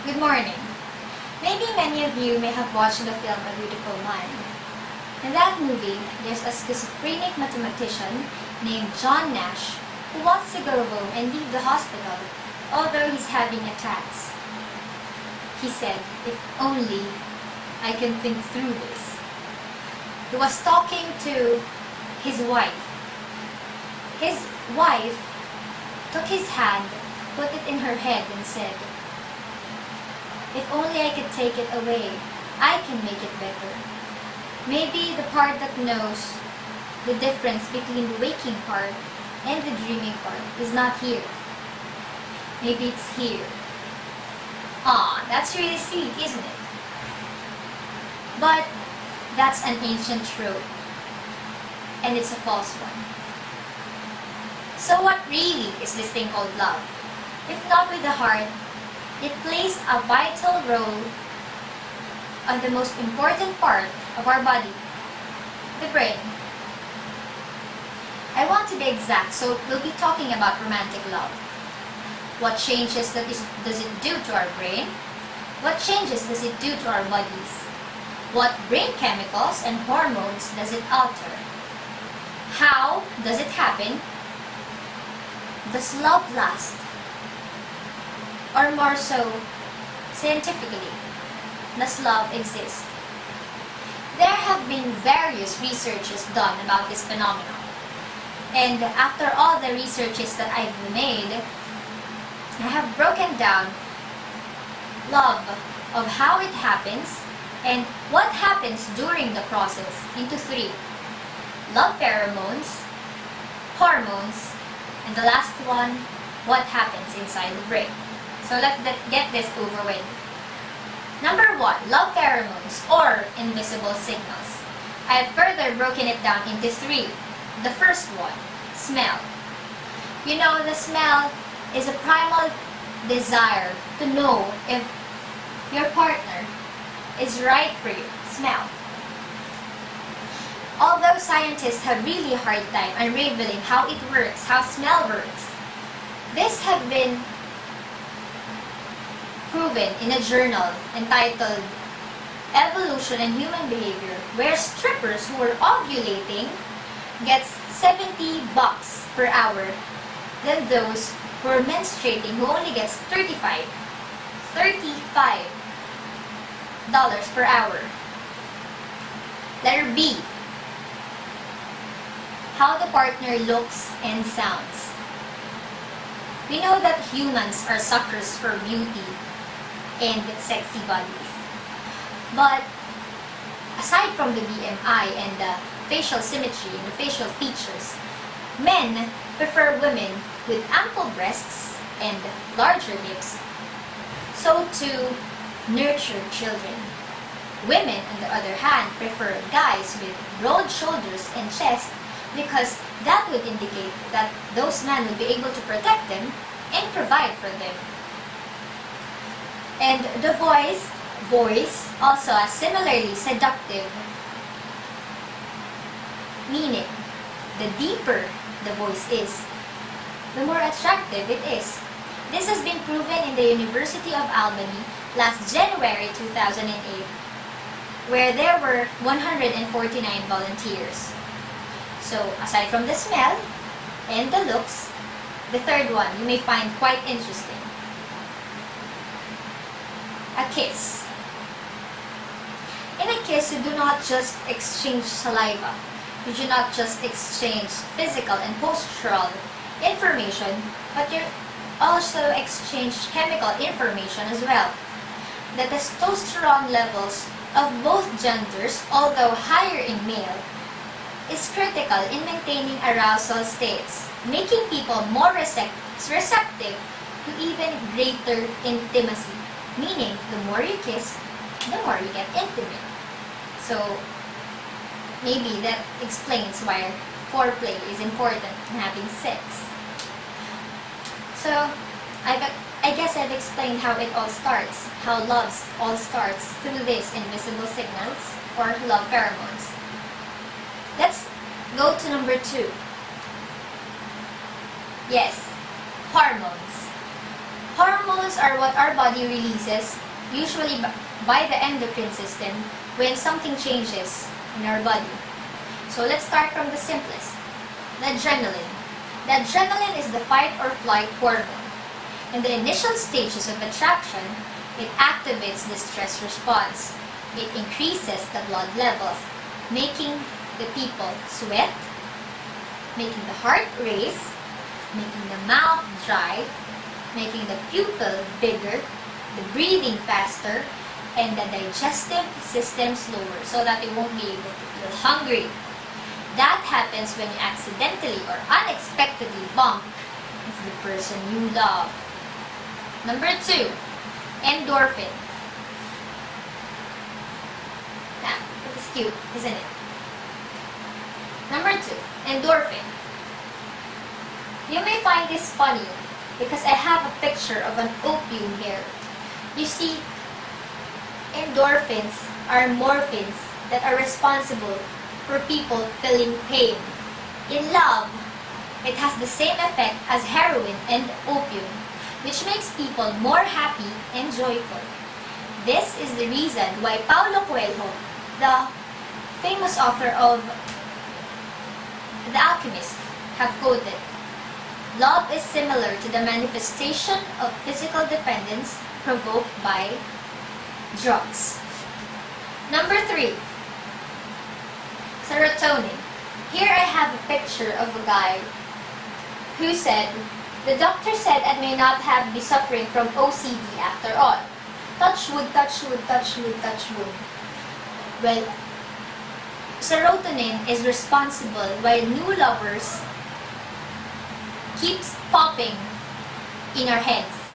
Good morning. Maybe many of you may have watched the film A Beautiful Mind. In that movie, there's a schizophrenic mathematician named John Nash who wants to go home and leave the hospital, although he's having attacks. He said, "If only I can think through this." He was talking to his wife. His wife took his hand, put it in her head and said, "If only I could take it away, I can make it better." Maybe the part that knows the difference between the waking part and the dreaming part is not here. Maybe it's here. Aw, that's really sweet, isn't it? But that's an ancient trope, and it's a false one. So what really is this thing called love? If not with the heart, it plays a vital role on the most important part of our body, the brain. I want to be exact, so we'll be talking about romantic love. What changes does it do to our brain? What changes does it do to our bodies? What brain chemicals and hormones does it alter? How does it happen? Does love last? Or more so, scientifically, does love exist? There have been various researches done about this phenomenon. And after all the researches that I've made, I have broken down love of how it happens and what happens during the process into three: love pheromones, hormones, and the last one, what happens inside the brain. So let's get this over with. Number one, love pheromones or invisible signals. I have further broken it down into three. The first one, smell. You know, the smell is a primal desire to know if your partner is right for you. Smell. Although scientists have really a hard time unraveling how it works, how smell works, this have been proven in a journal entitled Evolution and Human Behavior, where strippers who are ovulating gets $70 per hour than those who are menstruating who only gets $35 per hour. Letter B, how the partner looks and sounds. We know that humans are suckers for beauty and sexy bodies. But aside from the BMI and the facial symmetry and the facial features, men prefer women with ample breasts and larger hips, so to nurture children. Women, on the other hand, prefer guys with broad shoulders and chest because that would indicate that those men will be able to protect them and provide for them. And the voice also has similarly seductive meaning. The deeper the voice is, the more attractive it is. This has been proven in the University of Albany last January 2008, where there were 149 volunteers. So, aside from the smell and the looks, the third one you may find quite interesting. A kiss. In a kiss, you do not just exchange saliva. You do not just exchange physical and postural information, but you also exchange chemical information as well. The testosterone levels of both genders, although higher in male, is critical in maintaining arousal states, making people more receptive to even greater intimacy. Meaning, the more you kiss, the more you get intimate. So, maybe that explains why foreplay is important in having sex. So, I guess I've explained how it all starts, how love all starts through these invisible signals or love pheromones. Let's go to number 2. Yes, hormones. Hormones are what our body releases, usually by the endocrine system, when something changes in our body. So let's start from the simplest. The adrenaline. The adrenaline is the fight or flight hormone. In the initial stages of attraction, it activates the stress response. It increases the blood levels, making the people sweat, making the heart race, making the mouth dry, making the pupil bigger, the breathing faster, and the digestive system slower so that you won't be able to feel hungry. That happens when you accidentally or unexpectedly bump into the person you love. Number 2, endorphin. Now, it is cute, isn't it? Number 2, endorphin. You may find this funny because I have a picture of an opium here. You see, endorphins are morphines that are responsible for people feeling pain. In love, it has the same effect as heroin and opium, which makes people more happy and joyful. This is the reason why Paulo Coelho, the famous author of The Alchemist, have quoted, "Love is similar to the manifestation of physical dependence provoked by drugs." Number 3, serotonin. Here I have a picture of a guy who said, "The doctor said I may not be suffering from OCD after all. Touch wood, touch wood, touch wood, touch wood." Well, serotonin is responsible while new lovers keeps popping in our heads.